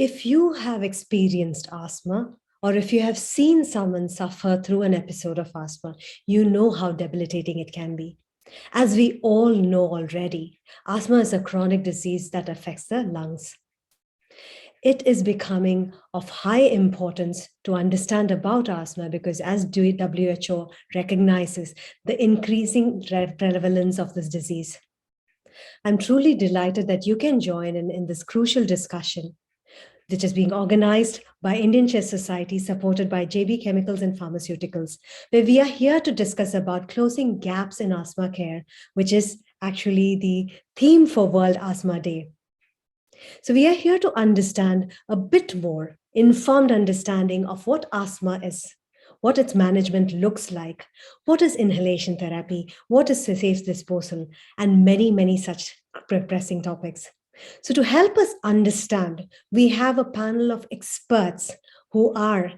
If you have experienced asthma, or if you have seen someone suffer through an episode of asthma, you know how debilitating it can be. As we all know already, asthma is a chronic disease that affects the lungs. It is becoming of high importance to understand about asthma because, as WHO recognizes, the increasing prevalence of this disease. I'm truly delighted that you can join in this crucial discussion, which is being organized by Indian Chest Society, supported by JB Chemicals and Pharmaceuticals, where we are here to discuss about closing gaps in asthma care, which is actually the theme for World Asthma Day. So we are here to understand a bit more informed understanding of what asthma is, what its management looks like, what is inhalation therapy, what is safe disposal, and many, many such pressing topics. So to help us understand, we have a panel of experts who are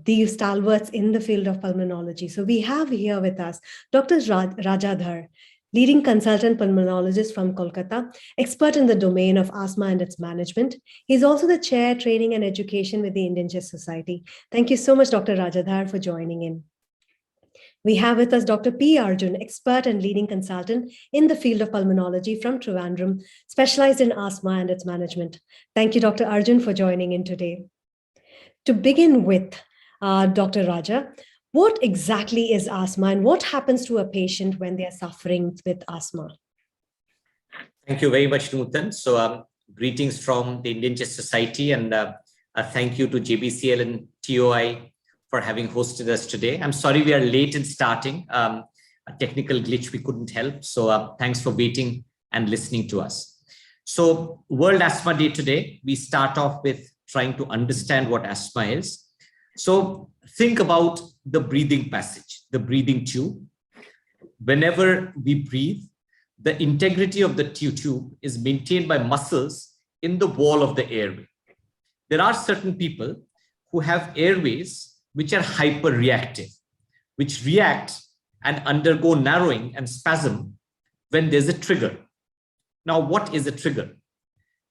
these stalwarts in the field of pulmonology. So we have here with us Dr. Rajadhar, leading consultant pulmonologist from Kolkata, expert in the domain of asthma and its management. He's also the chair, training and education with the Indian Chest Society. Thank you so much, Dr. Rajadhar, for joining in. We have with us Dr. P. Arjun, expert and leading consultant in the field of pulmonology from Trivandrum, specialized in asthma and its management. Thank you, Dr. Arjun, for joining in today. To begin with, Dr. Raja, what exactly is asthma and what happens to a patient when they are suffering with asthma? Thank you very much, Nutan. So greetings from the Indian Chest Society, and a thank you to JBCL and TOI for having hosted us today. I'm sorry we are late in starting. A technical glitch we couldn't help. So thanks for waiting and listening to us. So World Asthma Day today, we start off with trying to understand what asthma is. So think about the breathing passage, the breathing tube. Whenever we breathe, the integrity of the tube is maintained by muscles in the wall of the airway. There are certain people who have airways which are hyperreactive, which react and undergo narrowing and spasm when there's a trigger. Now, what is a trigger?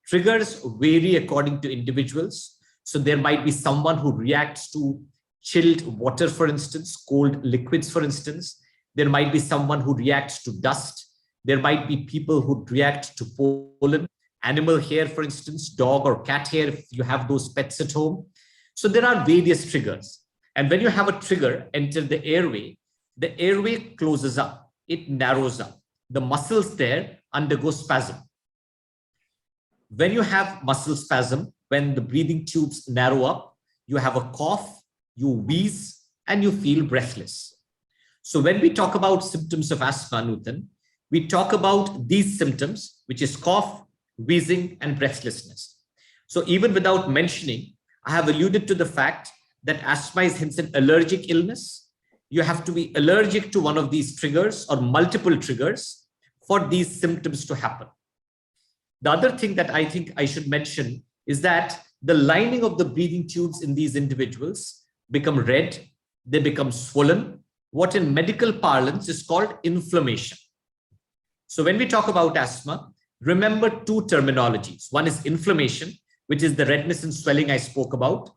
Triggers vary according to individuals. So there might be someone who reacts to chilled water, for instance, cold liquids, for instance. There might be someone who reacts to dust. There might be people who react to pollen, animal hair, for instance, dog or cat hair, if you have those pets at home. So there are various triggers. And when you have a trigger enter the airway closes up, it narrows up. The muscles there undergo spasm. When you have muscle spasm, when the breathing tubes narrow up, you have a cough, you wheeze, and you feel breathless. So when we talk about symptoms of asthma, Nutan, we talk about these symptoms, which is cough, wheezing, and breathlessness. So even without mentioning, I have alluded to the fact that asthma is hence an allergic illness. You have to be allergic to one of these triggers or multiple triggers for these symptoms to happen. The other thing that I think I should mention is that the lining of the breathing tubes in these individuals become red, they become swollen, what in medical parlance is called inflammation. So when we talk about asthma, remember two terminologies. One is inflammation, which is the redness and swelling I spoke about.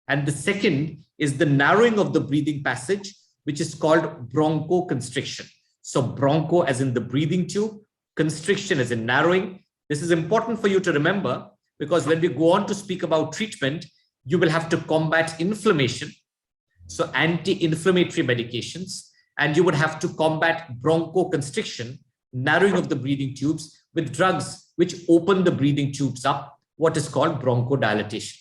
And the second is the narrowing of the breathing passage, which is called bronchoconstriction. So broncho as in the breathing tube, constriction as in narrowing. This is important for you to remember because when we go on to speak about treatment, you will have to combat inflammation. So anti-inflammatory medications, and you would have to combat bronchoconstriction, narrowing of the breathing tubes with drugs which open the breathing tubes up, what is called bronchodilation.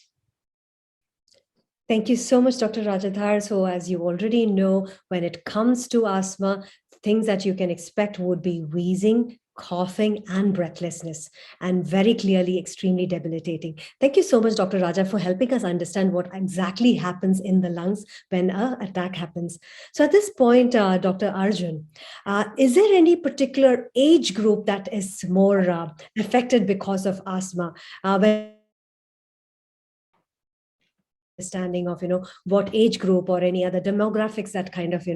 Thank you so much, Dr. Rajadhar. So as you already know, when it comes to asthma, things that you can expect would be wheezing, coughing, and breathlessness, and very clearly extremely debilitating. Thank you so much, Dr. Raja, for helping us understand what exactly happens in the lungs when an attack happens. So at this point, Dr. Arjun, is there any particular age group that is more affected because of asthma? Understanding of what age group or any other demographics that kind of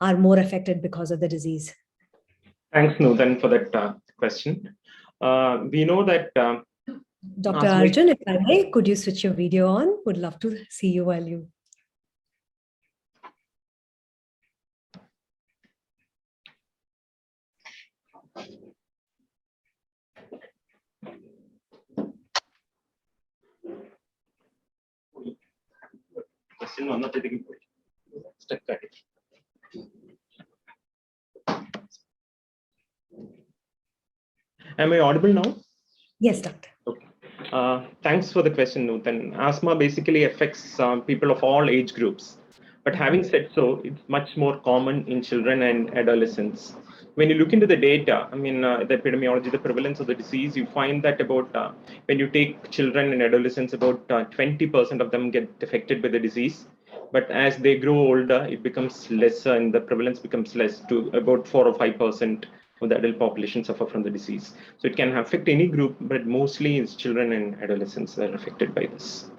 are more affected because of the disease. Thanks, Nutan, for that question. We know that Dr. Arjun, if I may, could you switch your video on? Would love to see you while you. Am I audible now? Yes, doctor. Okay. Thanks for the question, Nutan. Asthma basically affects people of all age groups. But having said so, it's much more common in children and adolescents. When you look into the data, the epidemiology, the prevalence of the disease, you find that about when you take children and adolescents, about 20% of them get affected by the disease. But as they grow older, it becomes lesser and the prevalence becomes less to about 4 or 5% of the adult population suffer from the disease. So it can affect any group, but mostly it's children and adolescents that are affected by this.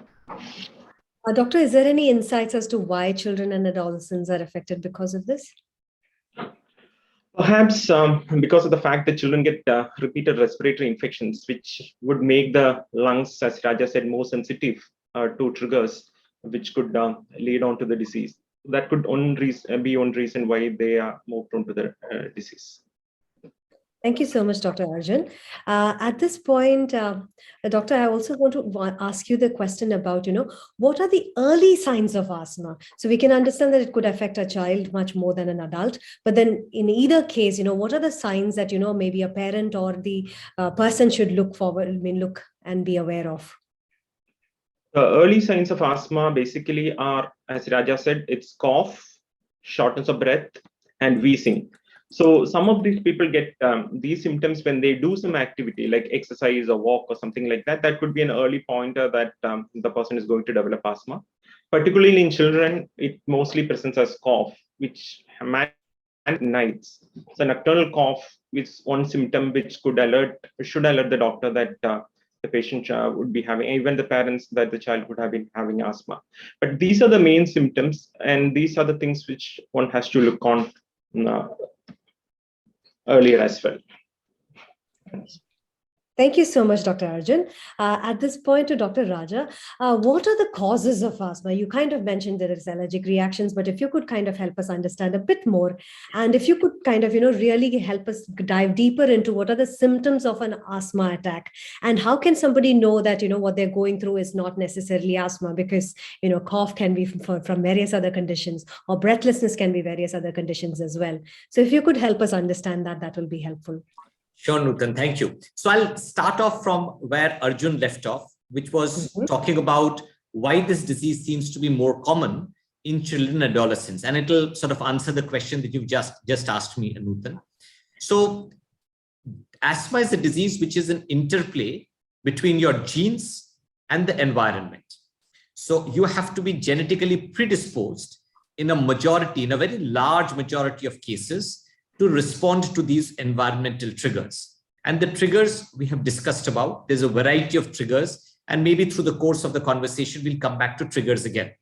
Doctor, is there any insights as to why children and adolescents are affected because of this? Perhaps because of the fact that children get repeated respiratory infections, which would make the lungs, as Raja said, more sensitive to triggers, which could lead on to the disease. That could be one reason why they are more prone to the disease. Thank you so much, Dr. Arjun. At this point, Doctor, I also want to ask you the question about, what are the early signs of asthma? So we can understand that it could affect a child much more than an adult. But then in either case, what are the signs that, maybe a parent or the person should look and be aware of? The early signs of asthma basically are, as Raja said, it's cough, shortness of breath, and wheezing. So some of these people get these symptoms when they do some activity like exercise or walk or something like that. That could be an early pointer that the person is going to develop asthma. Particularly in children, it mostly presents as cough, which nights. So nocturnal cough is one symptom which should alert the doctor that the patient would be having, even the parents, that the child would have been having asthma. But these are the main symptoms, and these are the things which one has to look on earlier as well. Thank you so much, Dr. Arjun. At this point, to Dr. Raja, what are the causes of asthma? You kind of mentioned there is allergic reactions, but if you could kind of help us understand a bit more, and if you could kind of, really help us dive deeper into what are the symptoms of an asthma attack, and how can somebody know that, what they're going through is not necessarily asthma, because, cough can be from various other conditions, or breathlessness can be various other conditions as well. So if you could help us understand that, that will be helpful. Sure, Nutan, thank you. So I'll start off from where Arjun left off, which was talking about why this disease seems to be more common in children and adolescents. And it'll sort of answer the question that you've just asked me, Nutan. So asthma is a disease which is an interplay between your genes and the environment. So you have to be genetically predisposed in a very large majority of cases, to respond to these environmental triggers. And the triggers we have discussed about, there's a variety of triggers, and maybe through the course of the conversation, we'll come back to triggers again.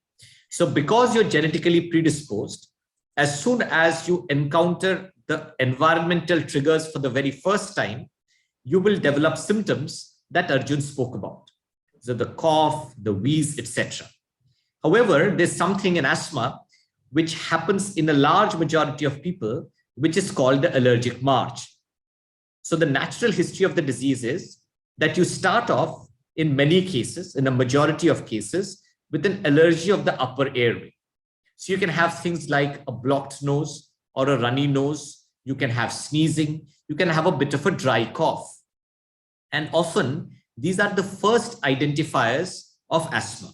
So because you're genetically predisposed, as soon as you encounter the environmental triggers for the very first time, you will develop symptoms that Arjun spoke about. So the cough, the wheeze, etc. However, there's something in asthma which happens in a large majority of people, which is called the allergic march. So the natural history of the disease is that you start off in many cases, in a majority of cases, with an allergy of the upper airway. So you can have things like a blocked nose or a runny nose. You can have sneezing. You can have a bit of a dry cough. And often these are the first identifiers of asthma.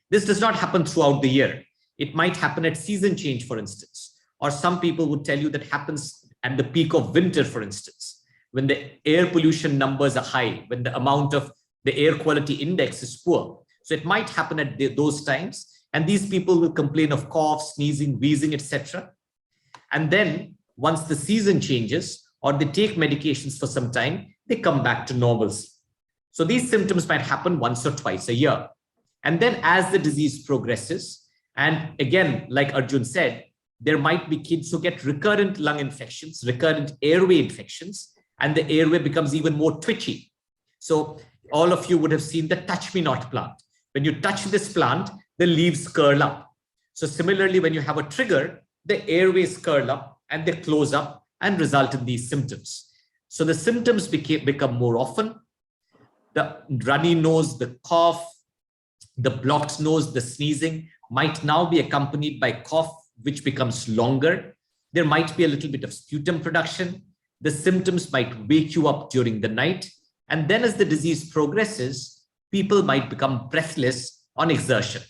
This does not happen throughout the year. It might happen at season change, for instance. Or some people would tell you that happens at the peak of winter, for instance, when the air pollution numbers are high, when the amount of the air quality index is poor. So it might happen at those times. And these people will complain of cough, sneezing, wheezing, etc. And then once the season changes or they take medications for some time, they come back to normalcy. So these symptoms might happen once or twice a year. And then as the disease progresses, and again, like Arjun said, there might be kids who get recurrent lung infections, recurrent airway infections, and the airway becomes even more twitchy. So all of you would have seen the touch me not plant. When you touch this plant, the leaves curl up. So similarly, when you have a trigger, the airways curl up and they close up and result in these symptoms. So the symptoms become more often. The runny nose, the cough, the blocked nose, the sneezing might now be accompanied by cough, which becomes longer. There might be a little bit of sputum production. The symptoms might wake you up during the night. And then as the disease progresses, people might become breathless on exertion.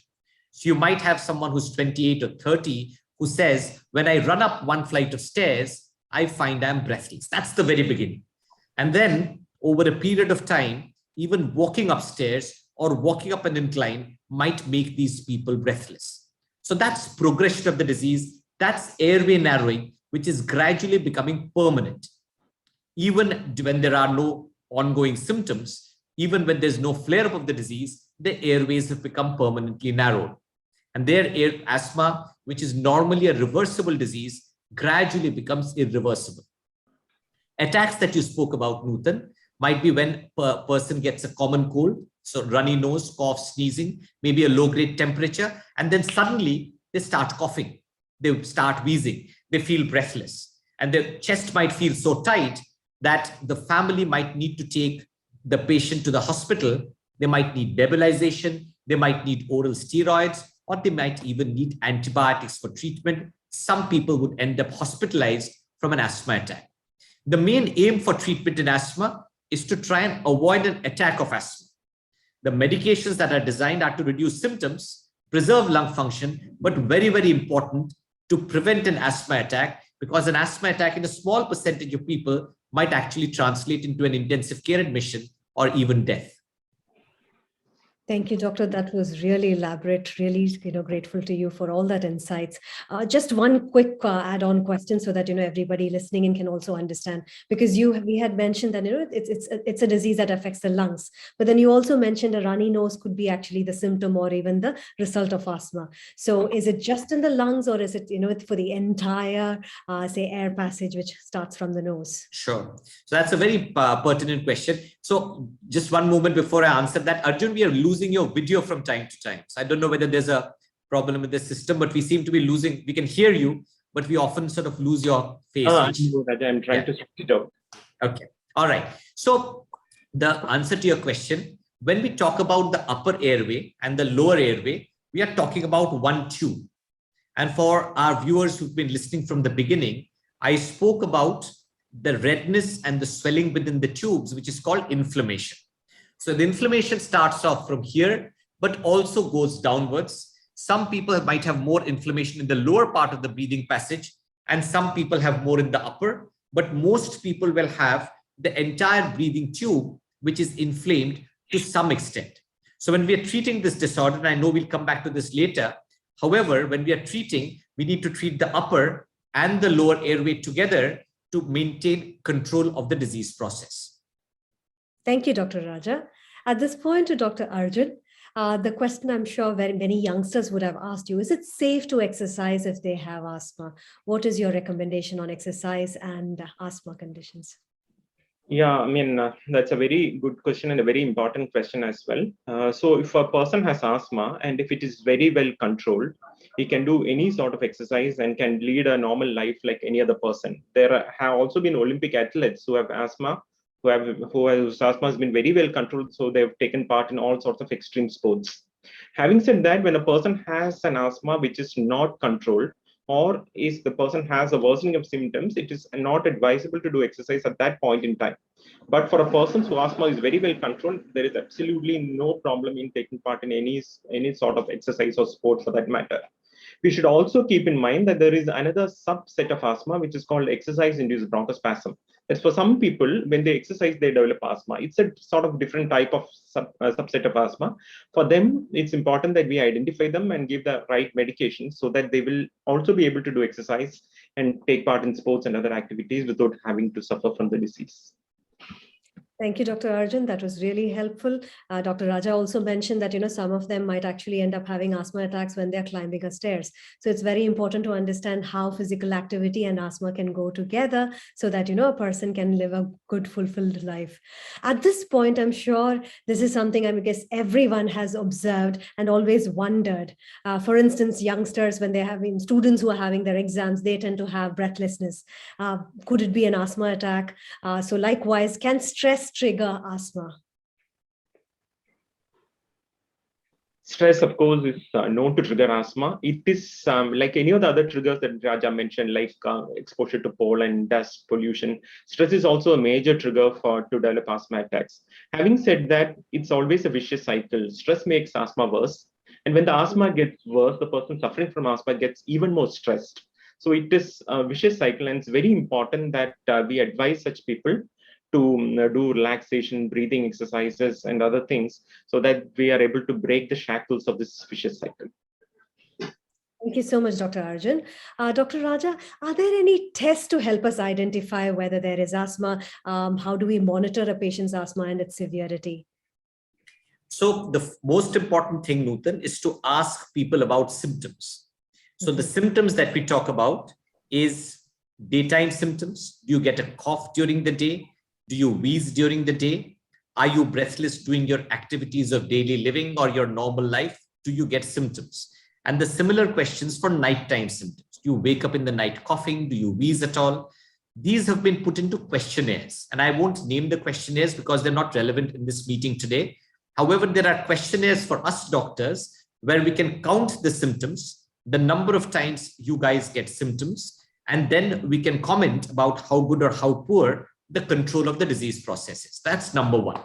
So you might have someone who's 28 or 30 who says, when I run up one flight of stairs, I find I'm breathless. That's the very beginning. And then over a period of time, even walking upstairs or walking up an incline might make these people breathless. So that's progression of the disease. That's airway narrowing, which is gradually becoming permanent. Even when there are no ongoing symptoms, even when there's no flare-up of the disease, the airways have become permanently narrowed. And their asthma, which is normally a reversible disease, gradually becomes irreversible. Attacks that you spoke about, Nutan, might be when a person gets a common cold, so runny nose, cough, sneezing, maybe a low-grade temperature, and then suddenly they start coughing, they start wheezing, they feel breathless, and their chest might feel so tight that the family might need to take the patient to the hospital. They might need nebulization, they might need oral steroids, or they might even need antibiotics for treatment. Some people would end up hospitalized from an asthma attack. The main aim for treatment in asthma is to try and avoid an attack of asthma. The medications that are designed are to reduce symptoms, preserve lung function, but very, very important to prevent an asthma attack, because an asthma attack in a small percentage of people might actually translate into an intensive care admission or even death. Thank you, Doctor. That was really elaborate, really, grateful to you for all that insights. Just one quick add-on question so that, everybody listening in can also understand, because we had mentioned that, it's a disease that affects the lungs, but then you also mentioned a runny nose could be actually the symptom or even the result of asthma. So is it just in the lungs, or is it, for the entire, say, air passage, which starts from the nose? Sure. So that's a very pertinent question. So just one moment before I answer that, Arjun, we are losing your video from time to time. So I don't know whether there's a problem with the system, but we seem to be losing. We can hear you, but we often sort of lose your face. I'm trying to switch it out. Okay. All right. So the answer to your question, when we talk about the upper airway and the lower airway, we are talking about one tube. And for our viewers who've been listening from the beginning, I spoke about the redness and the swelling within the tubes, which is called inflammation. So the inflammation starts off from here, but also goes downwards. Some people might have more inflammation in the lower part of the breathing passage, and some people have more in the upper, but most people will have the entire breathing tube, which is inflamed to some extent. So when we are treating this disorder, and I know we'll come back to this later, however, when we are treating, we need to treat the upper and the lower airway together to maintain control of the disease process. Thank you, Dr. Raja. At this point, to Dr. Arjun, the question I'm sure very many youngsters would have asked you, is it safe to exercise if they have asthma? What is your recommendation on exercise and asthma conditions? Yeah, I mean, that's a very good question and a very important question as well. So if a person has asthma and if it is very well controlled, he can do any sort of exercise and can lead a normal life like any other person. There have also been Olympic athletes who have asthma, whose asthma has been very well controlled, so they've taken part in all sorts of extreme sports. Having said that, when a person has an asthma which is not controlled, or if the person has a worsening of symptoms, it is not advisable to do exercise at that point in time. But for a person whose asthma is very well controlled, there is absolutely no problem in taking part in any sort of exercise or sport for that matter. We should also keep in mind that there is another subset of asthma, which is called exercise-induced bronchospasm. That's for some people, when they exercise, they develop asthma. It's a sort of different type of subset of asthma. For them, it's important that we identify them and give the right medication so that they will also be able to do exercise and take part in sports and other activities without having to suffer from the disease. Thank you, Dr. Arjun. That was really helpful. Dr. Raja also mentioned that, some of them might actually end up having asthma attacks when they're climbing a stairs. So it's very important to understand how physical activity and asthma can go together so that, a person can live a good, fulfilled life. At this point, I'm sure this is something I guess everyone has observed and always wondered. For instance, youngsters, when they're having students who are having their exams, they tend to have breathlessness. Could it be an asthma attack? So likewise, can stress trigger asthma? Stress, of course, is known to trigger asthma. It is like any of the other triggers that Raja mentioned, like exposure to pollen, dust, pollution. Stress is also a major trigger to develop asthma attacks. Having said that, it's always a vicious cycle. Stress makes asthma worse. And when the asthma gets worse, the person suffering from asthma gets even more stressed. So it is a vicious cycle, and it's very important that we advise such people to do relaxation, breathing exercises, and other things so that we are able to break the shackles of this vicious cycle. Thank you so much, Dr. Arjun. Dr. Raja, are there any tests to help us identify whether there is asthma? How do we monitor a patient's asthma and its severity? So the most important thing, Nutan, is to ask people about symptoms. So the symptoms that we talk about is daytime symptoms. Do you get a cough during the day? Do you wheeze during the day? Are you breathless doing your activities of daily living or your normal life? Do you get symptoms? And the similar questions for nighttime symptoms. Do you wake up in the night coughing? Do you wheeze at all? These have been put into questionnaires, and I won't name the questionnaires because they're not relevant in this meeting today. However, there are questionnaires for us doctors where we can count the symptoms, the number of times you guys get symptoms, and then we can comment about how good or how poor the control of the disease process is. That's number one.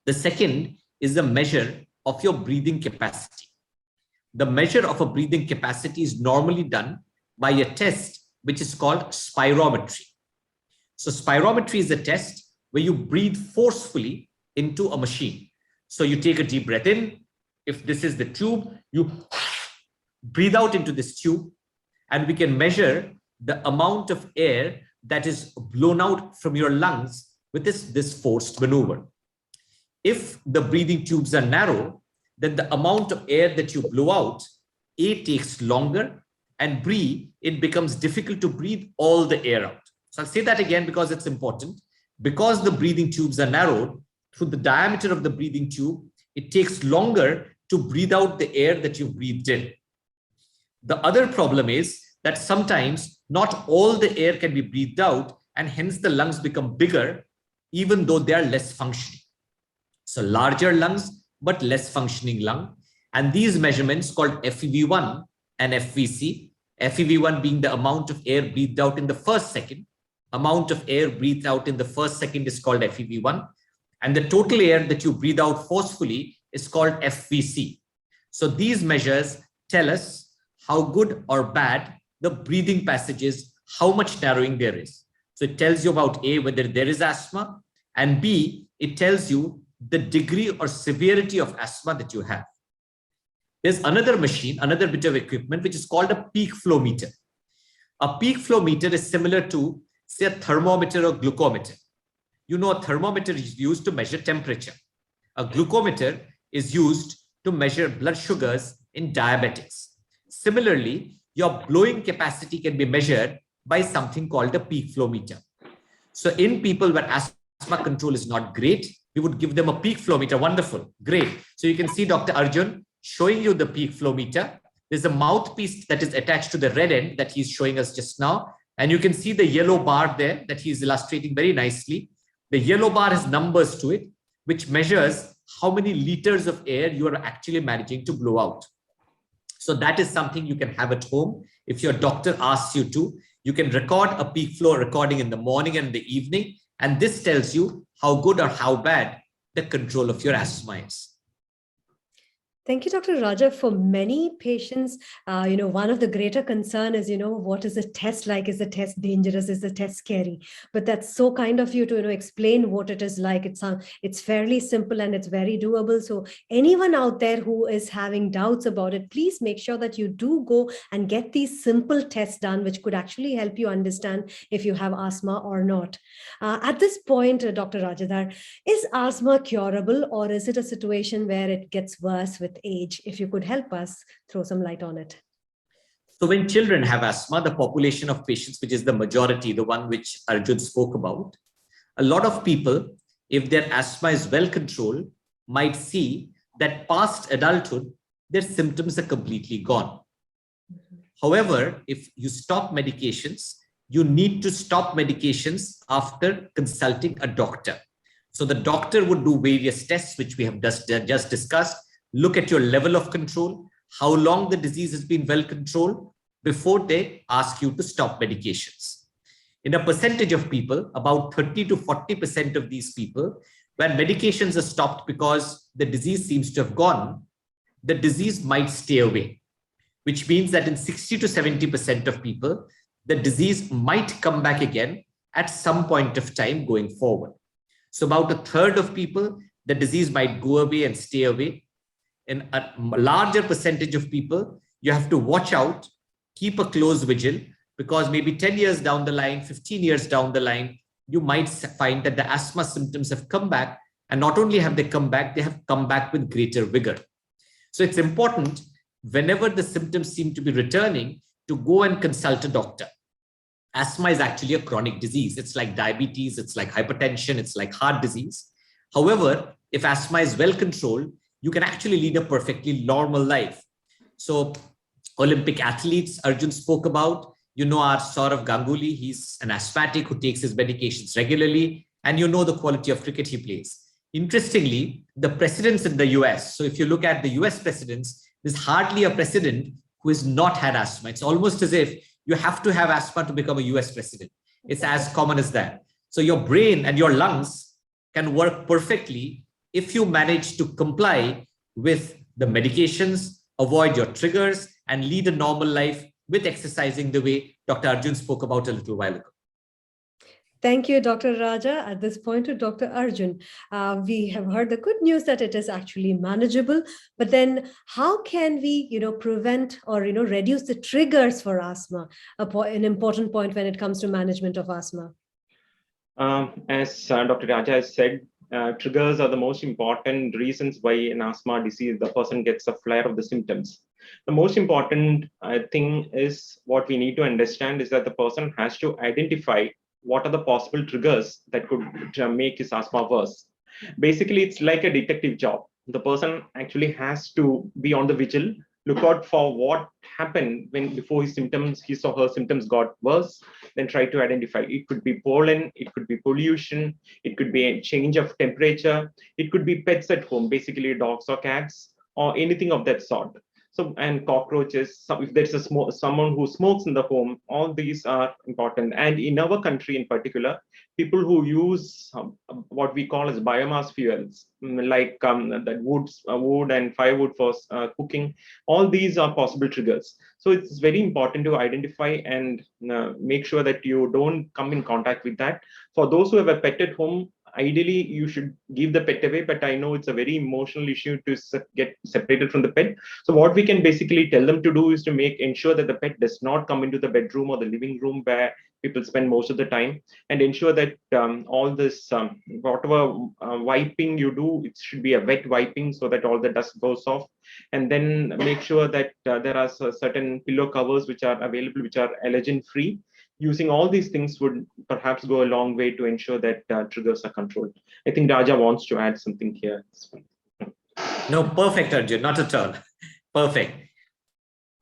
The second is the measure of your breathing capacity. The measure of a breathing capacity is normally done by a test which is called spirometry. So spirometry is a test where you breathe forcefully into a machine. So you take a deep breath in. If this is the tube, you breathe out into this tube, and we can measure the amount of air that is blown out from your lungs with this forced maneuver. If the breathing tubes are narrow, then the amount of air that you blow out, A, takes longer, and B, it becomes difficult to breathe all the air out. So I'll say that again because it's important. Because the breathing tubes are narrowed, through the diameter of the breathing tube, it takes longer to breathe out the air that you breathed in. The other problem is that sometimes not all the air can be breathed out, and hence the lungs become bigger, even though they are less functioning. So larger lungs, but less functioning lung. And these measurements called FEV1 and FVC, FEV1 being the amount of air breathed out in the first second, amount of air breathed out in the first second is called FEV1, and the total air that you breathe out forcefully is called FVC. So these measures tell us how good or bad the breathing passage is, how much narrowing there is. So it tells you about A, whether there is asthma, and B, it tells you the degree or severity of asthma that you have. There's another machine, another bit of equipment, which is called a peak flow meter. A peak flow meter is similar to, say, a thermometer or glucometer. You know, a thermometer is used to measure temperature. A glucometer is used to measure blood sugars in diabetics. Similarly, your blowing capacity can be measured by something called a peak flow meter. So in people where asthma control is not great, we would give them a peak flow meter. Wonderful, great. So you can see Dr. Arjun showing you the peak flow meter. There's a mouthpiece that is attached to the red end that he's showing us just now. And you can see the yellow bar there that he's illustrating very nicely. The yellow bar has numbers to it, which measures how many liters of air you are actually managing to blow out. So that is something you can have at home. If your doctor asks you to, you can record a peak flow recording in the morning and the evening. And this tells you how good or how bad the control of your asthma is. Thank you, Dr. Raja. For many patients, one of the greater concern is, what is the test like? Is the test dangerous? Is the test scary? But that's so kind of you to, explain what it is like. It's fairly simple and it's very doable. So anyone out there who is having doubts about it, please make sure that you do go and get these simple tests done, which could actually help you understand if you have asthma or not. At this point, Dr. Rajadhar, is asthma curable, or is it a situation where it gets worse with age? If you could help us throw some light on it. So when children have asthma, the population of patients, which is the majority, the one which Arjun spoke about, a lot of people, if their asthma is well controlled, might see that past adulthood, their symptoms are completely gone. However, if you stop medications, you need to stop medications after consulting a doctor. So the doctor would do various tests, which we have just discussed, look at your level of control, how long the disease has been well controlled before they ask you to stop medications. In a percentage of people, about 30 to 40% of these people, when medications are stopped because the disease seems to have gone, the disease might stay away, which means that in 60 to 70% of people, the disease might come back again at some point of time going forward. So about a third of people, the disease might go away and stay away. In a larger percentage of people, you have to watch out, keep a close vigil, because maybe 10 years down the line, 15 years down the line, you might find that the asthma symptoms have come back. And not only have they come back, they have come back with greater vigor. So it's important, whenever the symptoms seem to be returning, to go and consult a doctor. Asthma is actually a chronic disease. It's like diabetes, it's like hypertension, it's like heart disease. However, if asthma is well controlled, you can actually lead a perfectly normal life. So Olympic athletes Arjun spoke about, our Saurav Ganguly, he's an asthmatic who takes his medications regularly, and the quality of cricket he plays. Interestingly, the presidents in the US, so if you look at the US presidents, there's hardly a president who has not had asthma. It's almost as if you have to have asthma to become a US president. It's as common as that. So your brain and your lungs can work perfectly if you manage to comply with the medications, avoid your triggers, and lead a normal life with exercising the way Dr. Arjun spoke about a little while ago. Thank you, Dr. Raja. At this point, to Dr. Arjun, we have heard the good news that it is actually manageable. But then, how can we, prevent or reduce the triggers for asthma? An important point when it comes to management of asthma. As Dr. Raja has said, triggers are the most important reasons why in asthma disease the person gets a flare of the symptoms. The most important thing is what we need to understand is that the person has to identify what are the possible triggers that could make his asthma worse. Basically, it's like a detective job. The person actually has to be on the vigil, look out for what happened before his or her symptoms got worse, then try to identify. It could be pollen, it could be pollution, it could be a change of temperature, it could be pets at home, basically dogs or cats, or anything of that sort. So, and cockroaches, if there's someone who smokes in the home, all these are important. And in our country in particular, people who use what we call as biomass fuels, like that wood and firewood for cooking, all these are possible triggers. So it's very important to identify and make sure that you don't come in contact with that. For those who have a pet at home, ideally you should give the pet away, but I know it's a very emotional issue to get separated from the pet. So what we can basically tell them to do is to ensure that the pet does not come into the bedroom or the living room where people spend most of the time, and ensure that all this whatever wiping you do, it should be a wet wiping so that all the dust goes off. And then make sure that there are certain pillow covers which are available, which are allergen free. Using all these things would perhaps go a long way to ensure that triggers are controlled. I think Raja wants to add something here. No, perfect, Arjun, not at all. Perfect.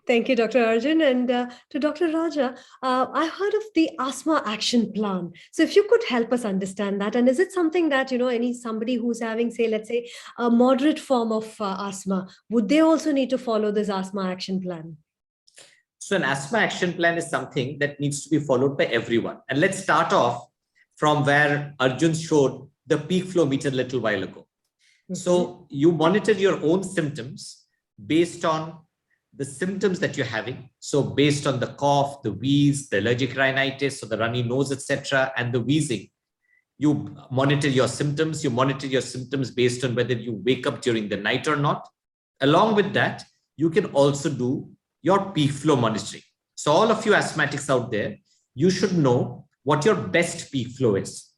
Thank you, Dr. Arjun. And to Dr. Raja, I heard of the asthma action plan. So if you could help us understand that, and is it something that, somebody who's having, say, let's say, a moderate form of asthma, would they also need to follow this asthma action plan? So an asthma action plan is something that needs to be followed by everyone. And let's start off from where Arjun showed the peak flow meter a little while ago. Mm-hmm. So you monitor your own symptoms based on the symptoms that you're having. So based on the cough, the wheeze, the allergic rhinitis, so the runny nose, etc., and the wheezing, you monitor your symptoms. You monitor your symptoms based on whether you wake up during the night or not. Along with that, you can also do your peak flow monitoring. So all of you asthmatics out there, you should know what your best peak flow is.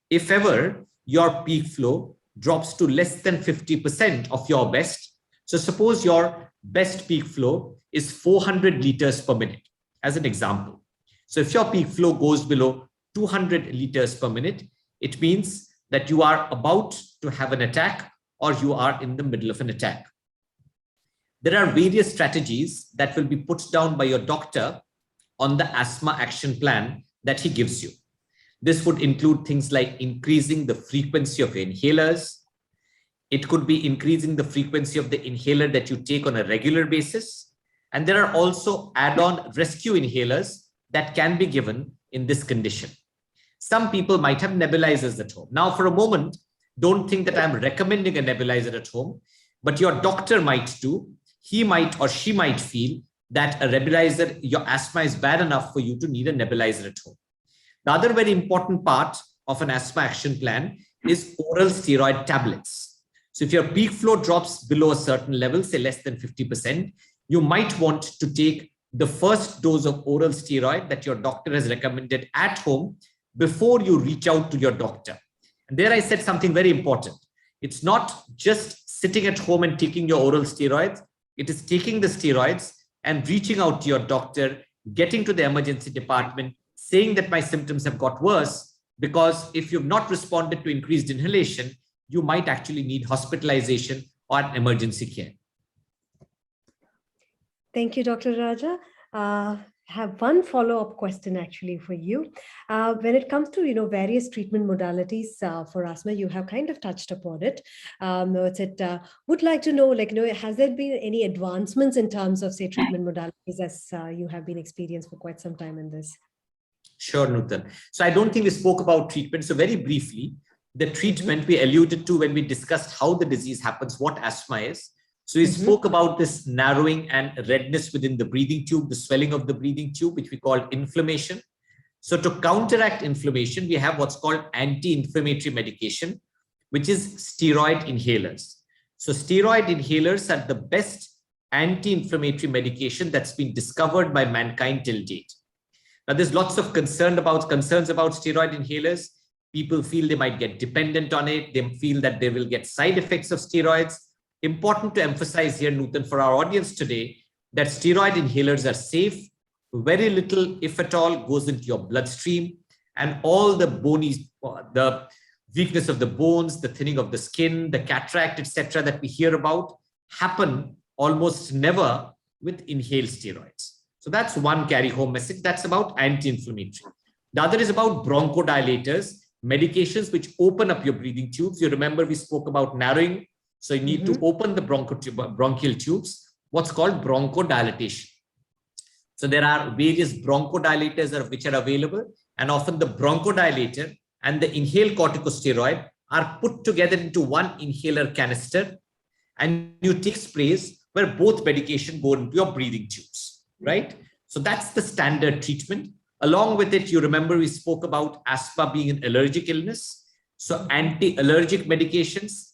If ever your peak flow drops to less than 50% of your best, so suppose your best peak flow is 400 liters per minute, as an example. So if your peak flow goes below 200 liters per minute, it means that you are about to have an attack or you are in the middle of an attack. There are various strategies that will be put down by your doctor on the asthma action plan that he gives you. This would include things like increasing the frequency of inhalers. It could be increasing the frequency of the inhaler that you take on a regular basis. And there are also add-on rescue inhalers that can be given in this condition. Some people might have nebulizers at home. Now, for a moment, don't think that I'm recommending a nebulizer at home, but your doctor might do. He might or she might feel that a nebulizer, your asthma is bad enough for you to need a nebulizer at home. The other very important part of an asthma action plan is oral steroid tablets. So if your peak flow drops below a certain level, say less than 50%, you might want to take the first dose of oral steroid that your doctor has recommended at home before you reach out to your doctor. And there I said something very important. It's not just sitting at home and taking your oral steroids. It is taking the steroids and reaching out to your doctor, getting to the emergency department, saying that my symptoms have got worse, because if you've not responded to increased inhalation, you might actually need hospitalization or emergency care. Thank you, Dr. Raja. I have one follow-up question actually for you. When it comes to various treatment modalities for asthma, you have kind of touched upon it. Would like to know, has there been any advancements in terms of, say, treatment modalities as you have been experienced for quite some time in this? Sure, Nutan. So I don't think we spoke about treatment. So very briefly, the treatment we alluded to when we discussed how the disease happens, what asthma is. So we spoke about this narrowing and redness within the breathing tube, the swelling of the breathing tube, which we call inflammation. So to counteract inflammation, we have what's called anti-inflammatory medication, which is steroid inhalers. So steroid inhalers are the best anti-inflammatory medication that's been discovered by mankind till date. Now, there's lots of concerns about steroid inhalers. People feel they might get dependent on it. They feel that they will get side effects of steroids. Important to emphasize here, Nutan, for our audience today, that steroid inhalers are safe. Very little, if at all, goes into your bloodstream, and all the the weakness of the bones, the thinning of the skin, the cataract, etc., that we hear about happen almost never with inhaled steroids. So that's one carry-home message. That's about anti-inflammatory. The other is about bronchodilators, medications which open up your breathing tubes. You remember we spoke about narrowing. So you need to open the bronchial tubes, what's called bronchodilatation. So there are various bronchodilators which are available, and often the bronchodilator and the inhaled corticosteroid are put together into one inhaler canister, and you take sprays where both medication go into your breathing tubes, right? So that's the standard treatment. Along with it, you remember we spoke about asthma being an allergic illness. So anti-allergic medications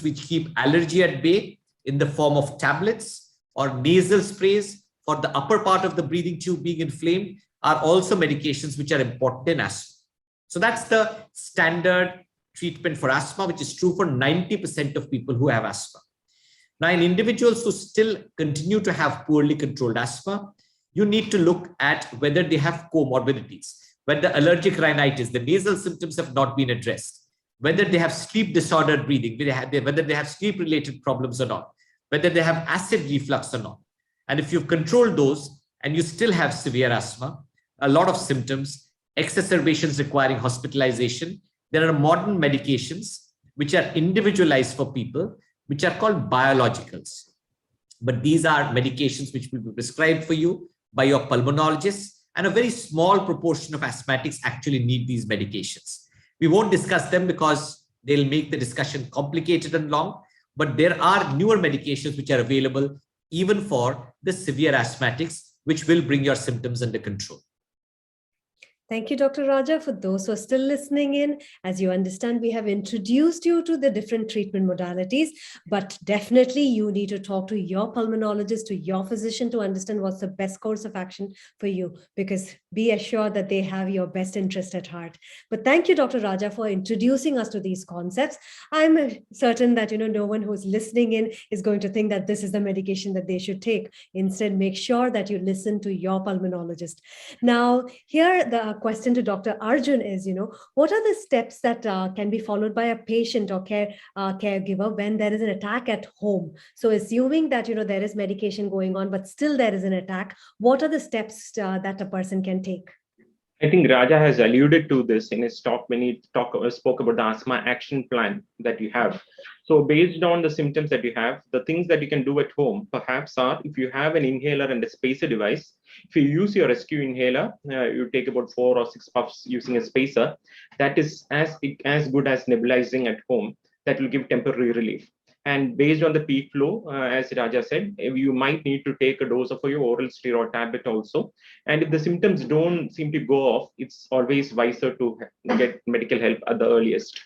which keep allergy at bay in the form of tablets or nasal sprays for the upper part of the breathing tube being inflamed are also medications which are important in asthma. So that's the standard treatment for asthma, which is true for 90% of people who have asthma. Now, in individuals who still continue to have poorly controlled asthma, you need to look at whether they have comorbidities, whether the allergic rhinitis, the nasal symptoms have not been addressed, whether they have sleep disordered breathing, whether they have sleep related problems or not, whether they have acid reflux or not. And if you've controlled those and you still have severe asthma, a lot of symptoms, exacerbations requiring hospitalization, there are modern medications which are individualized for people, which are called biologicals. But these are medications which will be prescribed for you by your pulmonologist, and a very small proportion of asthmatics actually need these medications. We won't discuss them because they'll make the discussion complicated and long. but there are newer medications which are available even for the severe asthmatics, which will bring your symptoms under control. Thank you, Dr. Raja. For those who are still listening in, as you understand, we have introduced you to the different treatment modalities, but definitely you need to talk to your pulmonologist, to your physician to understand what's the best course of action for you, because be assured that they have your best interest at heart. But thank you, Dr. Raja, for introducing us to these concepts. I'm certain that no one who's listening in is going to think that this is the medication that they should take. Instead, make sure that you listen to your pulmonologist. Now, here the question to Dr. Arjun is, what are the steps that can be followed by a patient or caregiver when there is an attack at home? So assuming that, there is medication going on, but still there is an attack, what are the steps that a person can take? I think Raja has alluded to this in his talk when he spoke about the asthma action plan that you have. So based on the symptoms that you have, the things that you can do at home perhaps are, if you have an inhaler and a spacer device, if you use your rescue inhaler, you take about 4 or 6 puffs using a spacer, that is as good as nebulizing at home. That will give temporary relief. And based on the peak flow, as Raja said, you might need to take a dose of your oral steroid tablet also. And if the symptoms don't seem to go off, it's always wiser to get medical help at the earliest.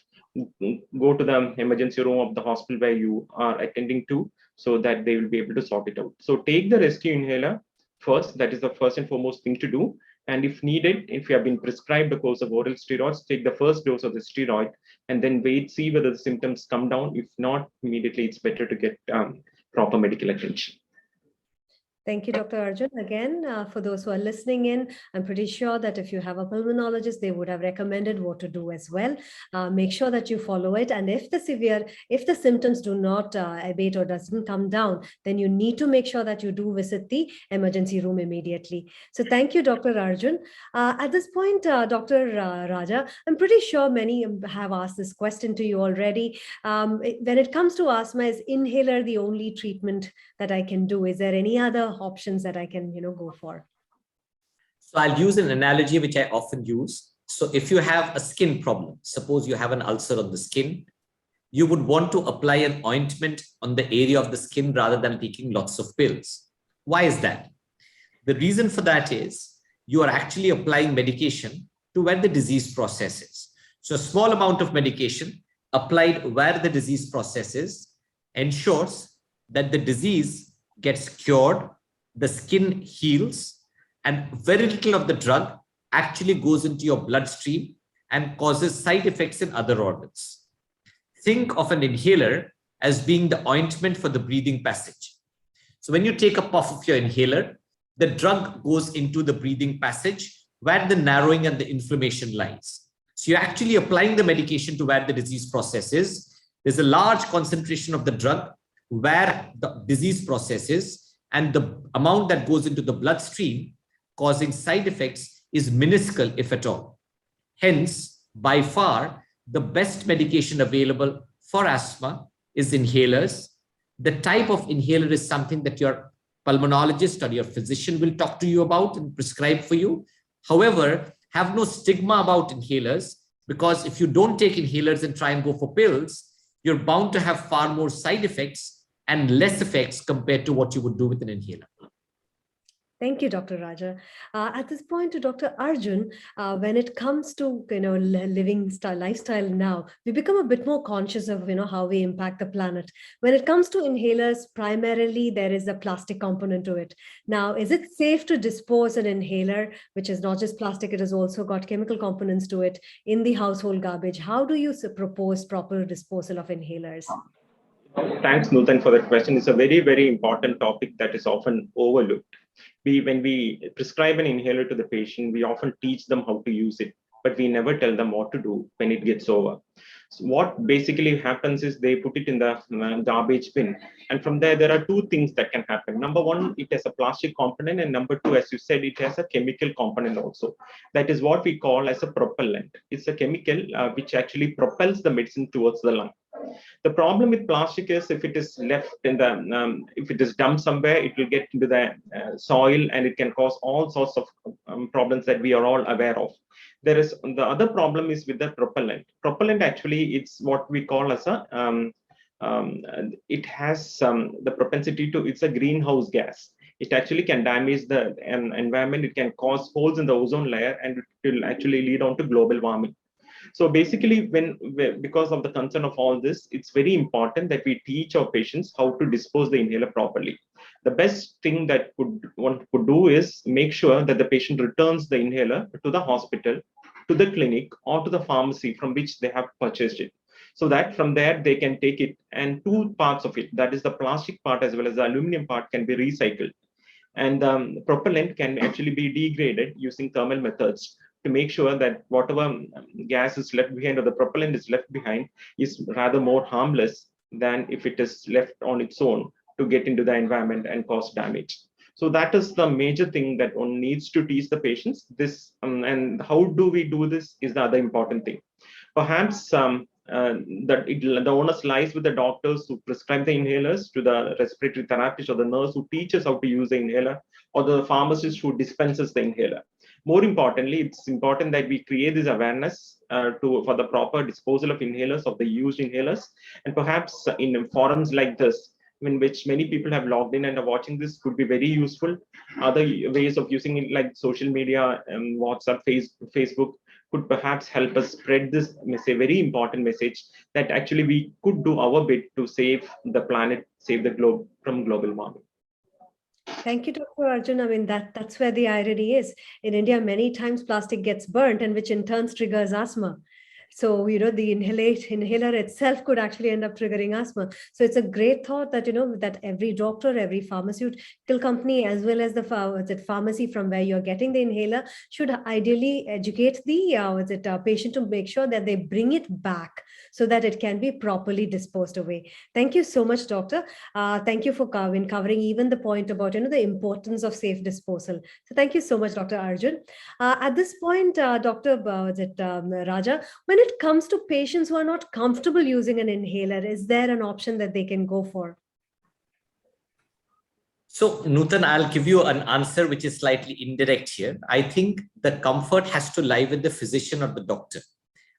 Go to the emergency room of the hospital where you are attending to, so that they will be able to sort it out. So take the rescue inhaler first. That is the first and foremost thing to do. And if needed, if you have been prescribed a course of oral steroids, take the first dose of the steroid and then wait, see whether the symptoms come down. If not, immediately it's better to get proper medical attention. Thank you, Dr. Arjun. Again, for those who are listening in, I'm pretty sure that if you have a pulmonologist, they would have recommended what to do as well. Make sure that you follow it. And if the symptoms do not abate or doesn't come down, then you need to make sure that you do visit the emergency room immediately. So thank you, Dr. Arjun. At this point, Dr. Raja, I'm pretty sure many have asked this question to you already. When it comes to asthma, is inhaler the only treatment that I can do? Is there any other options that I can, go for? So I'll use an analogy which I often use. So if you have a skin problem, suppose you have an ulcer on the skin, you would want to apply an ointment on the area of the skin rather than taking lots of pills. Why is that? The reason for that is you are actually applying medication to where the disease process is. So a small amount of medication applied where the disease process is ensures that the disease gets cured, the skin heals, and very little of the drug actually goes into your bloodstream and causes side effects in other organs. Think of an inhaler as being the ointment for the breathing passage. So when you take a puff of your inhaler, the drug goes into the breathing passage where the narrowing and the inflammation lies. So you're actually applying the medication to where the disease process is. There's a large concentration of the drug where the disease process is, and the amount that goes into the bloodstream causing side effects is minuscule, if at all. Hence, by far, the best medication available for asthma is inhalers. The type of inhaler is something that your pulmonologist or your physician will talk to you about and prescribe for you. However, have no stigma about inhalers, because if you don't take inhalers and try and go for pills, you're bound to have far more side effects and less effects compared to what you would do with an inhaler. Thank you, Dr. Raja. At this point, to Dr. Arjun, when it comes to living lifestyle now, we become a bit more conscious of how we impact the planet. When it comes to inhalers, primarily there is a plastic component to it. Now, is it safe to dispose an inhaler, which is not just plastic, it has also got chemical components to it, in the household garbage? How do you propose proper disposal of inhalers? Thanks, Nutan, for that question. It's a very, very important topic that is often overlooked. When we prescribe an inhaler to the patient, we often teach them how to use it, but we never tell them what to do when it gets over. So what basically happens is they put it in the garbage bin. And from there are two things that can happen. Number one, it has a plastic component. And number two, as you said, it has a chemical component also. That is what we call as a propellant. It's a chemical which actually propels the medicine towards the lung. The problem with plastic is if it is left in the, if it is dumped somewhere, it will get into the soil and it can cause all sorts of problems that we are all aware of. There is the other problem is with the propellant. Propellant actually, it's what we call as a it has the propensity to, it's a greenhouse gas. It actually can damage the environment. It can cause holes in the ozone layer, and it will actually lead on to global warming. So basically, because of the concern of all this, it's very important that we teach our patients how to dispose the inhaler properly. The best thing that one could do is make sure that the patient returns the inhaler to the hospital, to the clinic, or to the pharmacy from which they have purchased it. So that from there they can take it, and two parts of it, that is the plastic part as well as the aluminum part, can be recycled. And propellant can actually be degraded using thermal methods to make sure that whatever gas is left behind or the propellant is left behind is rather more harmless than if it is left on its own to get into the environment and cause damage. So that is the major thing that one needs to teach the patients. This and how do we do this is the other important thing. Perhaps the onus lies with the doctors who prescribe the inhalers, to the respiratory therapist or the nurse who teaches how to use the inhaler, or the pharmacist who dispenses the inhaler. More importantly, it's important that we create this awareness for the proper disposal of inhalers, of the used inhalers, and perhaps in forums like this, in which many people have logged in and are watching this, could be very useful. Other ways of using it, like social media, WhatsApp, Facebook, could perhaps help us spread this very important message that actually we could do our bit to save the planet, save the globe from global warming. Thank you, Dr. Arjun. I mean, that's where the irony is. In India, many times plastic gets burnt, and which in turn triggers asthma. So, the inhaler itself could actually end up triggering asthma. So it's a great thought that, that every doctor, every pharmaceutical company, as well as the pharmacy from where you're getting the inhaler, should ideally educate the patient to make sure that they bring it back so that it can be properly disposed away. Thank you so much, doctor. Thank you for covering even the point about, the importance of safe disposal. So thank you so much, Dr. Arjun. At this point, Dr. Raja, when it comes to patients who are not comfortable using an inhaler, is there an option that they can go for? So, Nutan, I'll give you an answer which is slightly indirect here. I think the comfort has to lie with the physician or the doctor.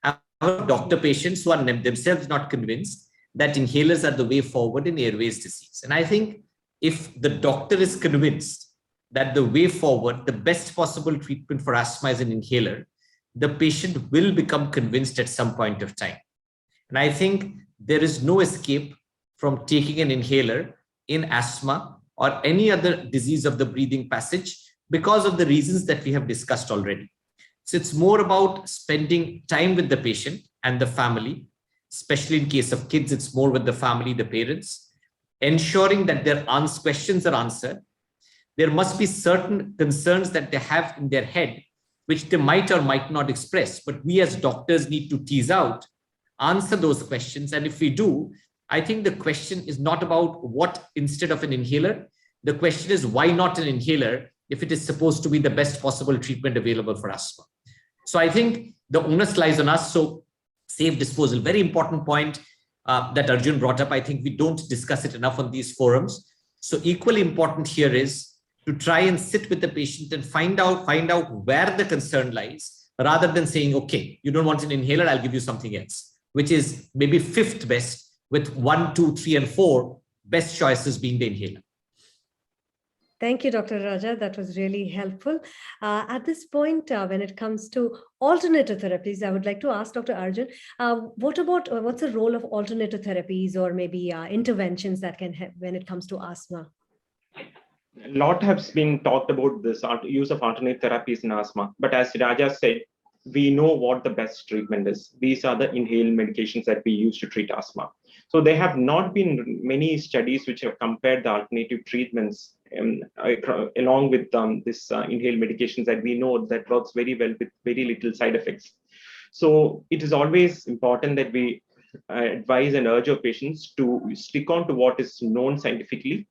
I have doctor patients who are themselves not convinced that inhalers are the way forward in airways disease. And I think if the doctor is convinced that the way forward, the best possible treatment for asthma is an inhaler, the patient will become convinced at some point of time. And I think there is no escape from taking an inhaler in asthma or any other disease of the breathing passage because of the reasons that we have discussed already. So it's more about spending time with the patient and the family, especially in case of kids, it's more with the family, the parents, ensuring that their questions are answered. There must be certain concerns that they have in their head which they might or might not express, but we as doctors need to tease out, answer those questions. And if we do, I think the question is not about what instead of an inhaler. The question is why not an inhaler if it is supposed to be the best possible treatment available for asthma. So I think the onus lies on us. So safe disposal, very important point that Arjun brought up. I think we don't discuss it enough on these forums. So equally important here is to try and sit with the patient and find out where the concern lies, rather than saying, okay, you don't want an inhaler, I'll give you something else, which is maybe fifth best, with 1, 2, 3, and 4 best choices being the inhaler. Thank you, Dr. Raja. That was really helpful. At this point, when it comes to alternative therapies, I would like to ask Dr. Arjun, what's the role of alternative therapies or maybe interventions that can help when it comes to asthma? A lot has been talked about this use of alternate therapies in asthma, but as Raja said, we know what the best treatment is. These are the inhaled medications that we use to treat asthma. So there have not been many studies which have compared the alternative treatments along with this inhaled medications that we know that works very well with very little side effects. So it is always important that we advise and urge our patients to stick on to what is known scientifically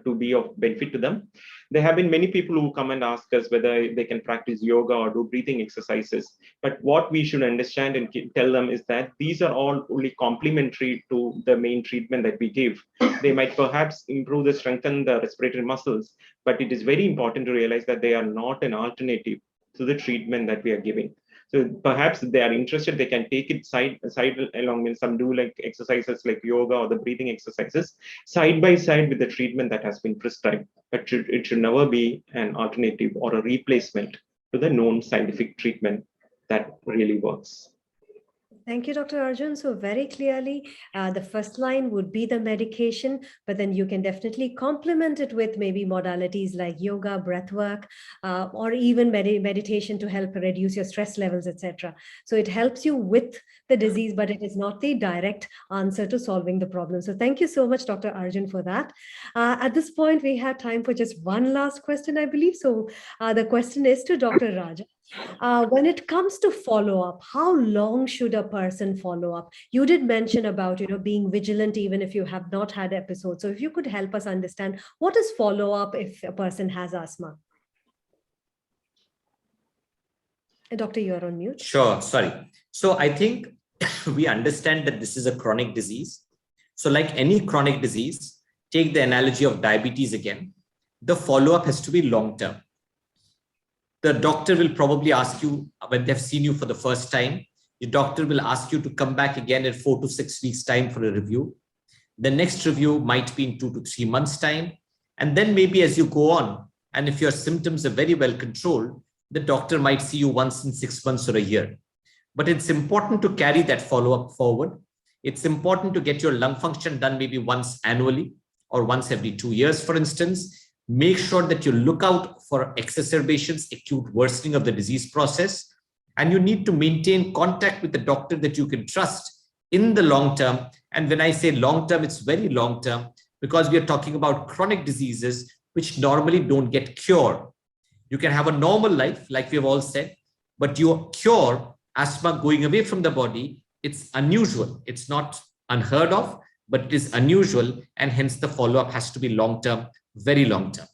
to be of benefit to them. There have been many people who come and ask us whether they can practice yoga or do breathing exercises. But what we should understand and tell them is that these are all only complementary to the main treatment that we give. They might perhaps improve strengthen the respiratory muscles, but it is very important to realize that they are not an alternative to the treatment that we are giving. So So perhaps they are interested, they can take it side along with some do like exercises like yoga or the breathing exercises side by side with the treatment that has been prescribed. But it should never be an alternative or a replacement to the known scientific treatment that really works. Thank you, Dr. Arjun. So very clearly, the first line would be the medication, but then you can definitely complement it with maybe modalities like yoga, breath work, or even meditation to help reduce your stress levels, etc. So it helps you with the disease, but it is not the direct answer to solving the problem. So thank you so much, Dr. Arjun, for that. At this point, we have time for just one last question, I believe. So the question is to Dr. Raja. When it comes to follow-up, how long should a person follow up? You did mention about, being vigilant even if you have not had episodes. So if you could help us understand, what is follow-up if a person has asthma? Doctor, you're on mute. Sure, sorry. So I think we understand that this is a chronic disease. So like any chronic disease, take the analogy of diabetes again, the follow-up has to be long-term. The doctor will probably ask you, when they've seen you for the first time, the doctor will ask you to come back again in 4 to 6 weeks' time for a review. The next review might be in 2 to 3 months' time. And then maybe as you go on, and if your symptoms are very well controlled, the doctor might see you once in 6 months or a year. But it's important to carry that follow-up forward. It's important to get your lung function done maybe once annually or once every 2 years, for instance. Make sure that you look out for exacerbations, acute worsening of the disease process, and you need to maintain contact with the doctor that you can trust in the long term. And when I say long term, it's very long term, because we are talking about chronic diseases which normally don't get cured. You can have a normal life, like we've all said, but you cure asthma going away from the body. It's unusual. It's not unheard of, but it is unusual, and hence the follow-up has to be long term. Very long term.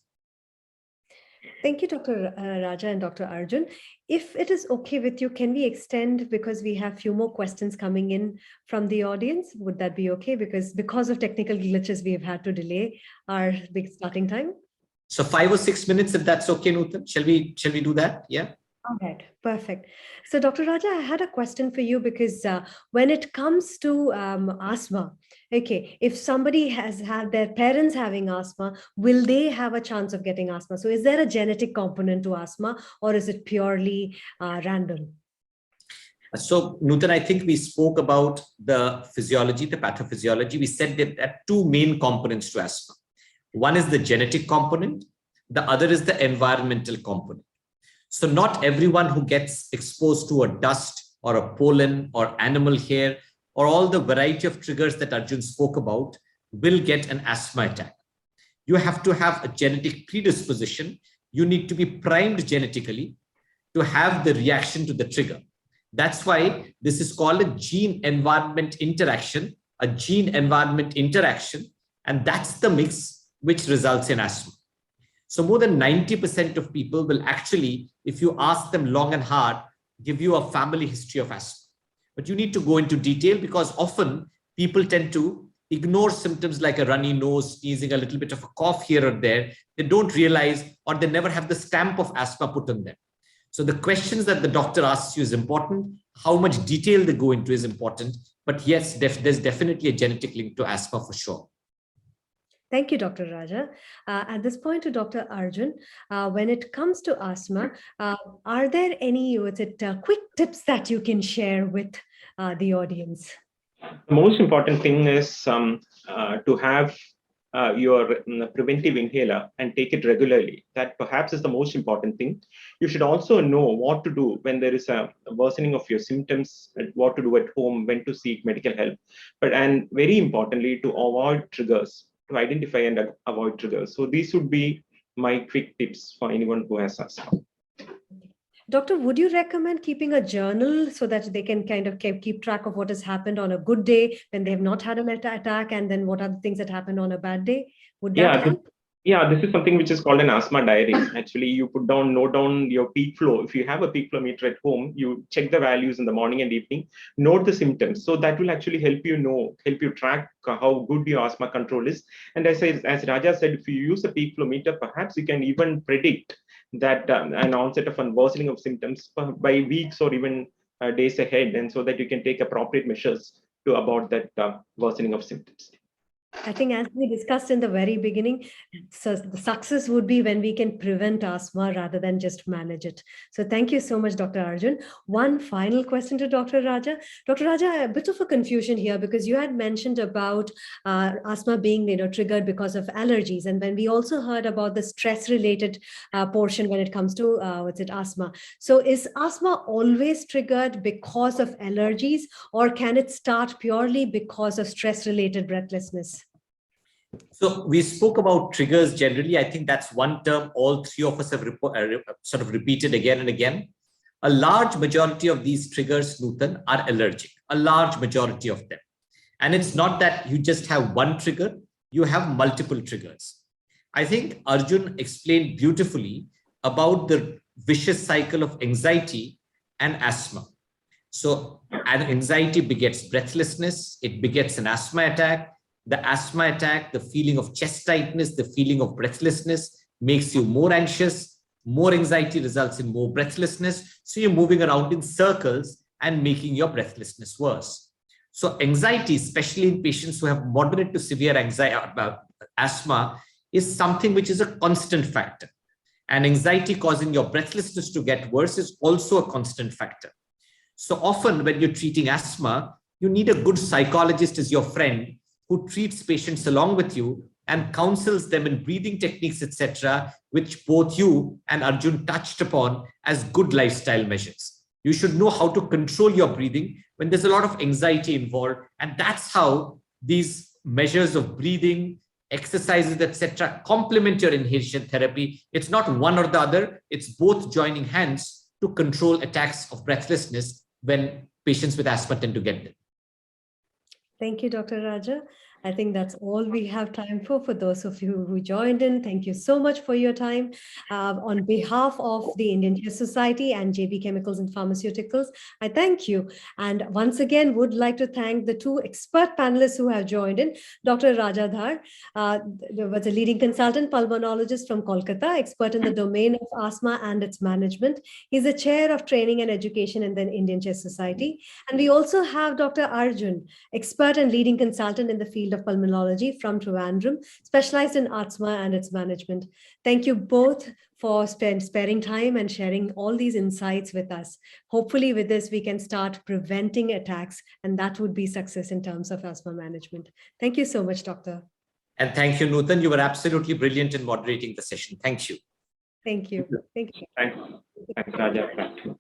Thank you, Dr. Raja and Dr. Arjun. If it is okay with you, can we extend, because we have a few more questions coming in from the audience? Would that be okay? Because of technical glitches, we've had to delay our big starting time. So 5 or 6 minutes, if that's okay, Nutan. Shall we do that? Yeah. All right, perfect. So Dr. Raja, I had a question for you, because when it comes to asthma, okay, if somebody has had their parents having asthma, will they have a chance of getting asthma? So is there a genetic component to asthma, or is it purely random? So Nutan, I think we spoke about the physiology, the pathophysiology. We said that there are two main components to asthma. One is the genetic component. The other is the environmental component. So not everyone who gets exposed to a dust or a pollen or animal hair or all the variety of triggers that Arjun spoke about will get an asthma attack. You have to have a genetic predisposition. You need to be primed genetically to have the reaction to the trigger. That's why this is called a gene-environment interaction, and that's the mix which results in asthma. So more than 90% of people will actually, if you ask them long and hard, give you a family history of asthma. But you need to go into detail, because often people tend to ignore symptoms like a runny nose, sneezing, a little bit of a cough here or there. They don't realize, or they never have the stamp of asthma put on them. So the questions that the doctor asks you is important. How much detail they go into is important. But yes, there's definitely a genetic link to asthma for sure. Thank you, Dr. Raja. At this point to Dr. Arjun, when it comes to asthma, are there any quick tips that you can share with the audience? The most important thing is to have your preventive inhaler and take it regularly. That perhaps is the most important thing. You should also know what to do when there is a worsening of your symptoms, what to do at home, when to seek medical help. And very importantly, to avoid triggers, to identify and avoid triggers. So these would be my quick tips for anyone who has asthma. Doctor, would you recommend keeping a journal so that they can kind of keep track of what has happened on a good day when they have not had an attack, and then what are the things that happened on a bad day? Would that help? This is something which is called an asthma diary. Actually, you note down your peak flow. If you have a peak flow meter at home, you check the values in the morning and evening, note the symptoms. So that will actually help you track how good your asthma control is. And as Raja said, if you use a peak flow meter, perhaps you can even predict that an onset of a worsening of symptoms by weeks or even days ahead, and so that you can take appropriate measures to abort that worsening of symptoms. I think as we discussed in the very beginning, so the success would be when we can prevent asthma rather than just manage it. So thank you so much, Dr. Arjun. One final question to Dr. Raja. Dr. Raja, a bit of a confusion here because you had mentioned about asthma being triggered because of allergies. And when we also heard about the stress-related portion when it comes to asthma. So is asthma always triggered because of allergies, or can it start purely because of stress-related breathlessness? So we spoke about triggers generally. I think that's one term all three of us have sort of repeated again and again. A large majority of these triggers, Nutan, are allergic, a large majority of them. And it's not that you just have one trigger, you have multiple triggers. I think Arjun explained beautifully about the vicious cycle of anxiety and asthma. So an anxiety begets breathlessness, it begets an asthma attack. The asthma attack, the feeling of chest tightness, the feeling of breathlessness makes you more anxious. More anxiety results in more breathlessness. So you're moving around in circles and making your breathlessness worse. So anxiety, especially in patients who have moderate to severe asthma, is something which is a constant factor. And anxiety causing your breathlessness to get worse is also a constant factor. So often when you're treating asthma, you need a good psychologist as your friend who treats patients along with you and counsels them in breathing techniques, etc., which both you and Arjun touched upon as good lifestyle measures. You should know how to control your breathing when there's a lot of anxiety involved. And that's how these measures of breathing, exercises, etc., complement your inhalation therapy. It's not one or the other. It's both joining hands to control attacks of breathlessness when patients with asthma tend to get them. Thank you, Dr. Raja. I think that's all we have time for those of you who joined in. Thank you so much for your time. On behalf of the Indian Chest Society and JB Chemicals and Pharmaceuticals, I thank you. And once again, would like to thank the two expert panelists who have joined in. Dr. Raja Dhar was a leading consultant pulmonologist from Kolkata, expert in the domain of asthma and its management. He's the chair of training and education in the Indian Chest Society. And we also have Dr. Arjun, expert and leading consultant in the field of pulmonology from Trivandrum, specialized in asthma and its management. Thank you both for sparing time and sharing all these insights with us. Hopefully with this, we can start preventing attacks, and that would be success in terms of asthma management. Thank you so much, Doctor. And thank you, Nutan. You were absolutely brilliant in moderating the session. Thank you. Thank you. Thank you. Thanks, Raja.